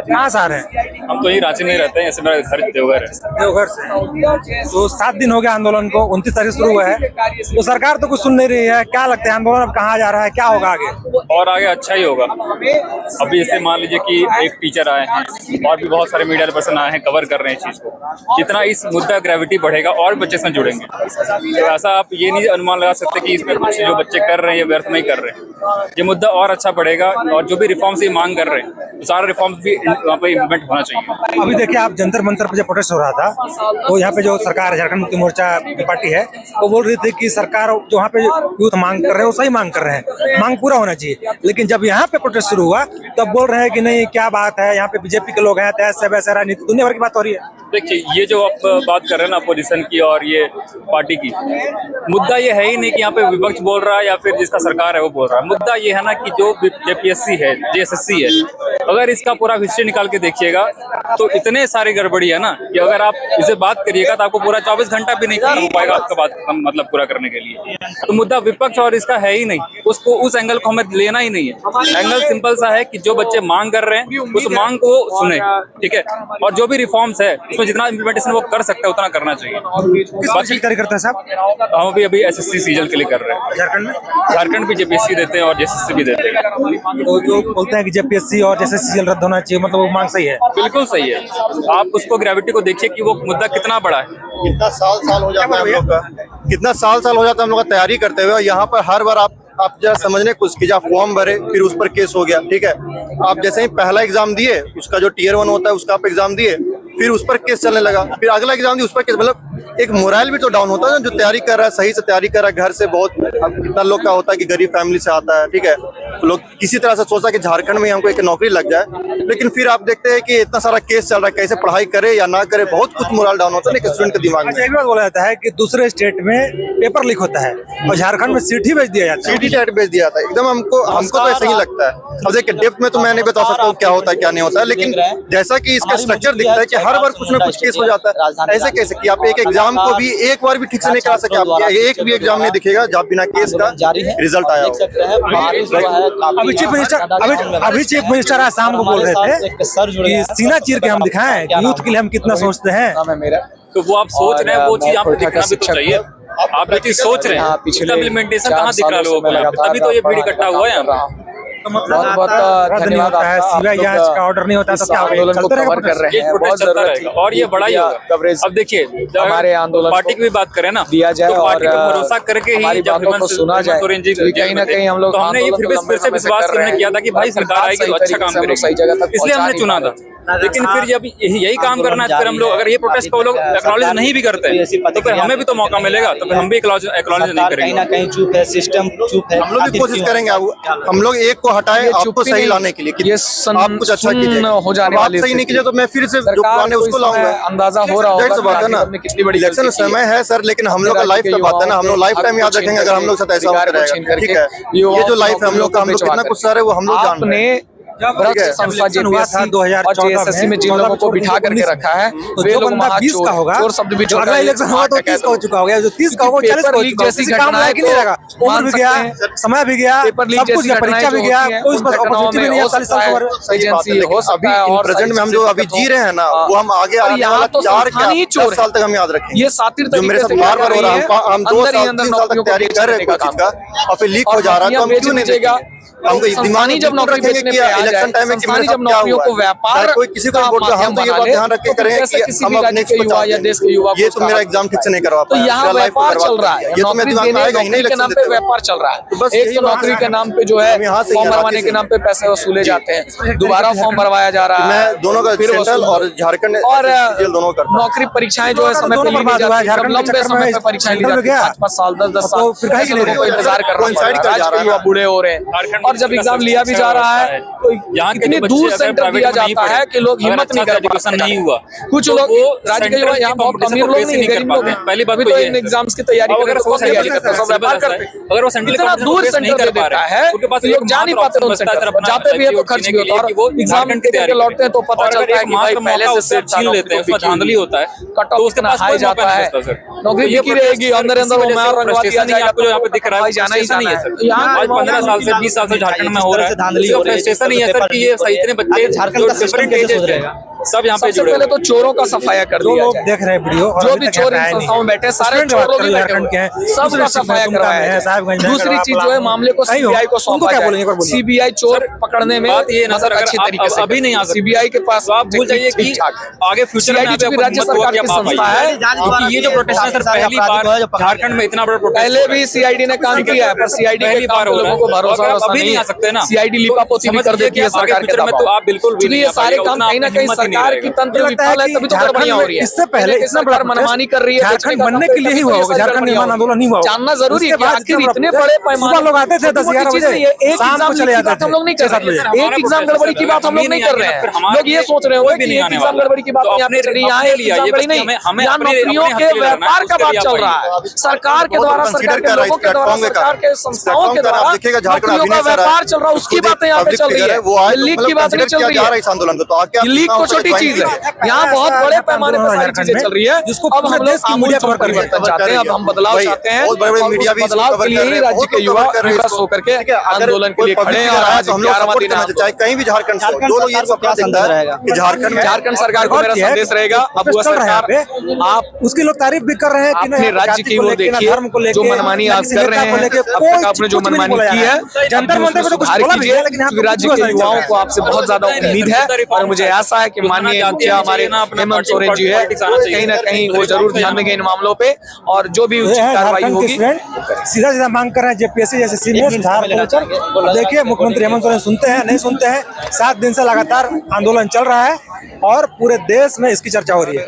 कहाँ से आ रहे हैं? हम तो यही रांची में रहते हैं, ऐसे मेरा घर देवघर है। देवघर से। तो 7 दिन हो गया आंदोलन को, 29 तारीख शुरू हुआ है, तो सरकार तो कुछ सुन नहीं रही है। क्या लगता है आंदोलन अब कहाँ जा रहा है, क्या होगा आगे? और आगे अच्छा ही होगा। अभी जैसे मान लीजिए कि एक टीचर आए हैं और भी बहुत सारे मीडिया पर्सन आए हैं, कवर कर रहे हैं इस चीज को। जितना इस मुद्दा ग्रेविटी बढ़ेगा और बच्चे इसमें जुड़ेंगे। तो ऐसा आप ये नहीं अनुमान लगा सकते कि इसमें कुछ जो बच्चे कर रहे हैं ये व्यर्थ नहीं कर रहे हैं। ये मुद्दा और अच्छा बढ़ेगा और जो भी रिफॉर्म्स ये मांग कर रहे हैं तो सारे रिफॉर्म्स भी वहाँ पे इम्प्लीमेंट होना चाहिए। अभी देखिए आप जंतर मंतर पे जो प्रोटेस्ट हो रहा था, तो यहाँ पे जो सरकार झारखंड मुक्ति मोर्चा की पार्टी है वो बोल रही थी कि सरकार जो यहाँ पे यूथ मांग कर रहे हैं वो सही मांग कर रहे हैं, मांग पूरा होना चाहिए। लेकिन जब यहाँ पे प्रोटेस्ट शुरू हुआ तो अब बोल रहे हैं कि नहीं क्या बात है, यहाँ पे बीजेपी के लोग हैं, तैसे वैसे राजनीति दुनिया भर की बात हो रही है। देखिए ये जो आप बात कर रहे हैं ना अपोजिशन की और ये पार्टी की, मुद्दा ये है ही नहीं कि यहाँ पे विपक्ष बोल रहा है या फिर जिसका सरकार है वो बोल रहा है। मुद्दा ये है ना कि जो जेपीएससी है, जेएसएससी है, अगर इसका पूरा हिस्ट्री निकाल के देखिएगा तो इतने सारी गड़बड़ी है ना कि अगर आप इसे बात करिएगा तो आपको पूरा 24 घंटा भी नहीं हो पाएगा आपका बात मतलब पूरा करने के लिए। तो मुद्दा विपक्ष और इसका है ही नहीं, उसको उस एंगल को हमें लेना ही नहीं है। एंगल सिंपल सा है कि जो बच्चे मांग कर रहे हैं उस मांग को सुने, ठीक है, और जो भी रिफॉर्म्स है उसमें जितना इम्प्लीमेंटेशन वो कर सकते हैं उतना करना चाहिए। बाकी करते हैं साहब, हम अभी एसएससी सीजन के लिए कर रहे हैं झारखंड में। झारखंड भी जेपीएससी देते हैं और जेएसएससी भी देते हैं। तो जो बोलते हैं कि जेपीएससी और जेएसएससी रद्द होना चाहिए, मतलब वो मांग सही है? बिल्कुल सही है। आप उसको ग्रेविटी को देखिए कि वो मुद्दा कितना बड़ा है। कितना साल हो जाता है हम लोग का, कितना साल हो जाता है हम लोग का तैयारी करते हुए। यहाँ पर हर बार आप जरा समझने कुछ कि जब फॉर्म भरे फिर उस पर केस हो गया, ठीक है। आप जैसे ही पहला एग्जाम दिए, उसका जो टियर 1 होता है उसका आप एग्जाम दिए, फिर उस पर केस चलने लगा, फिर अगला एग्जाम दिया उस पर केस। मतलब एक मोरल भी तो डाउन होता है ना, जो तैयारी कर रहा है सही से तैयारी कर रहा है। घर से बहुत कितना लोग का होता है कि गरीब फैमिली से आता है, ठीक है, तो लोग किसी तरह से सोचता है कि झारखंड में हमको एक नौकरी लग जाए, लेकिन फिर आप देखते हैं कि इतना सारा केस चल रहा है, कैसे पढ़ाई करे या ना करे, बहुत कुछ मोरल डाउन होता है ना स्टूडेंट के दिमाग में। एक बात बोला जाता है कि दूसरे स्टेट में पेपर लीक होता है और झारखंड में सीट ही भेज दिया जाता है। सीटी टाइट भेज दिया था एकदम। हमको तो ऐसा ही लगता है। अब देखिए डेप्थ में तो मैं नहीं बता सकता हूँ क्या होता है क्या नहीं होता है, लेकिन जैसा कि इसका स्ट्रक्चर दिखता है कि हर बार कुछ ना कुछ केस हो जाता है। ऐसे कैसे कि आप एक एग्जाम को भी एक बार भी ठीक से नहीं करा सके, आप एक भी एग्जाम नहीं दिखेगा जब बिना केस का रिजल्ट आया हो। अभी चीफ मिनिस्टर आज शाम को बोल रहे थे कि सीना चीर के हम दिखाएं कि यूथ के लिए हम कितना सोचते हैं। तो वो आप सोच रहे हैं, वो चीज आपको दिखना भी तो चाहिए। आप जो चीज सोच रहे हैं उसका इम्प्लीमेंटेशन कहाँ दिख रहा है लोगों को? तभी तो ये भीड़ इकट्ठा हुआ है यहाँ पे। तो मतलब बहुत धन्यवाद है। सीबीआई जांच का ऑर्डर नहीं होता तो क्या होगा? चलते रहेगा, बहुत चलता रहेगा और ये बड़ा ही होगा। अब देखिए हमारे आंदोलन पार्टी की भी बात करें ना, दिया जाए तो पार्टी को भरोसा करके ही जब सुना जाए कहीं ना कहीं हम लोग, तो हमने ये फिर से विश्वास करने किया था कि भाई सरकार आएगी तो अच्छा काम करेगी, इसलिए हमने चुना था। लेकिन फिर जब यही काम करना है, फिर हम लोग अगर ये प्रोटेस्ट को लोग एक्नॉलेज नहीं भी करते तो फिर हमें भी तो मौका मिलेगा, तो फिर हम भी एक्नॉलेज नहीं करेंगे। कहीं ना कहीं चुप है, सिस्टम चुप है। हम लोग भी कोशिश करेंगे, हम लोग एक को हटाए आपको सही लाने के लिए कि आप कुछ अच्छा कीजिए। हो जाने वाली सही नहीं कीजिए तो मैं फिर से जो पुराने उसको लाऊंगा। अंदाजा हो रहा होगा बात है ना, इलेक्शन समय है सर, लेकिन हम लोग का लाइफ का बात है ना, हम लोग लाइफ टाइम याद रखेंगे अगर हम लोग साथ ऐसा होता रहेगा, ठीक है। ये जो लाइफ है हम लोग का, हम लोग कितना कुछ सर है वो हम लोग जानते हैं। संस्था जेपीएससी 2014 में जिन लोगों को बिठा करके रखा है वे लोग 20 का होगा, जो अगला इलेक्शन होगा तो 30 का हो चुका होगा, जो 30 का होगा 40 का हो चुका होगा। किसी काम लायक नहीं रहेगा, उम्र भी गया, समय भी गया, सब कुछ गया, परीक्षा भी गया, कोई अपॉर्चुनिटी भी नहीं है 40 साल की उम्र। एजेंसी हो सकता है और प्रेजेंट में हम जो अभी जी रहे हैं ना, वो हम आगे आने वाला 4 साल तक हम याद रखेंगे। ये सातिर जो मेरे साथ बार-बार हो रहा है, हम 2 साल 3 साल तक तैयारी कर रहे हैं कोई चीज का और फिर लीक हो जा रहा है, तो हम क्यों नहीं देगा? हमको दिमाग जब नौकरी रखेंगे कि इलेक्शन टाइम में कि मेरे साथ क्या हुआ है, व्यापार कोई किसी को वोट, हम तो ये बात ध्यान रख के करें कि हम अपने युवा या देश के युवा, ये तो मेरा एग्जाम ठीक से नहीं करवा पाया, यहाँ व्यापार चल रहा है, ये तो मेरे दिमाग में आएगा ही नहीं। इलेक्शन पे व्यापार चल रहा है, बस एक तो नौकरी के नाम पे जो है फॉर्म भरवाने के नाम पे पैसे वसूले जाते हैं, दोबारा फॉर्म भरवाया जा रहा है। मैं दोनों का सेंट्रल और झारखंड और दोनों करता हूं। नौकरी परीक्षाएं जो है समय पे ली नहीं जाती, लंबे समय पे परीक्षाएं ली जाती है, 5-5 साल 10-10 साल इंतजार कर रहा है, युवा बूढ़े हो रहे हैं। और जब एग्जाम लिया भी जा रहा है तो यहाँ इतनी दूर सेंटर दिया जाता है कि लोग हिम्मत नहीं कर पाते। नहीं हुआ कुछ लोग राज्य के युवा यहाँ बहुत अमीर लोग नहीं, गरीब लोग हैं, पहली बात तो इन एग्जाम्स की तैयारी करते अगर वो सेंटर इतना दूर सेंटर दे देता है लोग जा नहीं पाते उन सेंटर, जाते भी है तो खर्च भी होता है, और एग्जाम की तैयारी लौटते हैं तो पता चलता है कि भाई पहले से सेट छीन लेते हैं, उसमें धांधली होता है, कट ऑफ उसके पास हाई जाता है, नौकरी बिकी रहेगी, अंदर अंदर वो मार रंगवा दिया जाएगा। आपको जो यहाँ पे दिख रहा है जाना ही नहीं है सर। यहाँ 15 साल से 20 साल से झारखंड में हो रहा है, फ्रस्ट्रेशन ही नहीं है सर कि ये इतने बच्चे झारखंड का सिस्टम डिफरेंट कैसे एजेस सुधरेगा? हैं सब यहाँ पे सबसे जुड़े पहले हुए तो चोरों का सफाया कर जो दिया लोग जाए। देख रहे हैं वीडियो और जो अभी भी तक चोर इन यहाँ पे आए संस्थाओं में नहीं। बैठे सारे स्टूडेंट बात चोरों करो, भी बैठे झारखंड के हैं, हुए सबका दूसरे सफाया सिख में, करवाया है, जाए। साहिबगंज में, दूसरी अगर चीज आप जो है मामले को कहीं हो, सीबीआई को उनको सौंपा क्या जाए। बोलेंगे, एक बार बोलिए। सीबीआई चोर पकड़ने में बात ये ना सर, मतलब अच्छे अगर तरीके से अभी नहीं आ सकते, सीबीआई के पास तो आप भूल जाइए कि आगे फ्यूचर में CID चूंकि राज्य सरकार की संस्था है, क्योंकि ये जो प्रोटेस्ट है सर पहली बार झारखंड में इतना बड़ा प्रोटेस्ट पहले भी सीआईडी ने काम किया है, पर सीआईडी के पहली काम बार पे हो रहा लोगों को है। भरोसा अगर आप वरोसा अभी नहीं नहीं आ है। सकते ना, सीआईडी तो लिपापोती भी कर समझिए देती है कि आगे सरकार के फ्यूचर में दबाव। तो आप बिल्कुल भी चूंकि नहीं ये आ सारे पाइएगा, काम उतना कहीं ना आपकी कहीं हिम्मत ही नहीं सरकार रहेगा। की तंत्र मुझे लगता है विफल है, कि तभी तो गड़बड़ियां हो रही है। इससे पहले कि इतना बड़ा सरकार मनमानी कर रही है, झारखंड बनने के लिए ही हुआ होगा, झारखंड निर्माण आंदोलन नहीं हुआ होगा। जानना जरूरी है उसके कि बाद आखिर इतना इतने बड़ा बड़े प्रोटेस्ट, पैमाने सुबह लोग आते थे 10-11 छोटी-मोटी बजे, चीज़ नहीं है। एक शाम एग्जाम को चले की जाते बात हम थे, लोग नहीं कर 6-7 रहे बजे। हैं। एक एग्जाम गड़बड़ी की बात हम लोग नहीं कर रहे हैं। लोग ये सोच रहे होंगे कि एक एग्जाम गड़बड़ी की बात यहाँ पे चल रही है, यहाँ एक एग्जाम गड़बड़ी नहीं, यहाँ नौकरियों के व्यापार का बात चल रहा है। सरकार के द्वारा, सरकार के लोगों के द्वारा, सरकार के संस्थाओं के द्वारा नौकरियों का व्यापार चल रहा है, उसकी बातें यहाँ पे चल रही है। लीक की बात नहीं चल रही है। इस आंदोलन को तो आके लीक तो छोटी चीज है, यहाँ बहुत बड़े पैमाने पर सारी चीजें चल रही है। अब हम लोग आमूल परिवर्तन चाहते हैं, अब हम बदलाव चाहते हैं। बहुत बड़े मीडिया भी बदलाव के लिए ही राज्य के युवा विवश होकर के आंदोलन के लिए खड़े हैं। और आज हम लोग 11वां सपोर्ट दिन करना है। चाहे कहीं भी झारखंड से दो लोग ये क्या संदेश रहेगा? कि झारखंड में झारखंड सरकार को मेरा संदेश रहेगा, अब वह सरकार आप उसकी लोग तारीफ भी कर रहे हैं कि अपने नहीं, राज्य जाति की को ओर लेके, ना देखिए, धर्म को लेके, जो मनमानी ना आप किसी कर नेता रहे को हैं, लेके, अब कोई तक आपने जो कुछ भी नहीं मनमानी बोला जा की रहा है, जंतर मंतर पे तो कुछ सुधार बोला भी कीजिए, है, लेकिन यहाँ पे क्योंकि राज्य कुछ के नहीं युवाओं चल को आपसे बहुत ज्यादा उम्मीद है। और मुझे आशा है कि माननीय मुखिया हमारे हेमंत सोरेन जी है, कहीं ना कहीं वो जरूर ध्यान देंगे इन मामलों पे, और जो भी उचित है। कार्रवाई झारखंड के होगी। स्टूडेंट सीधा सीधा मांग कर रहे हैं जेपीएससी जैसे सीनियर सुधार पहुंचकर। देखिए मुख्यमंत्री हेमंत सोरेन सुनते हैं नहीं सुनते हैं। 7 दिन से लगातार आंदोलन चल रहा है और पूरे देश में इसकी चर्चा हो रही है।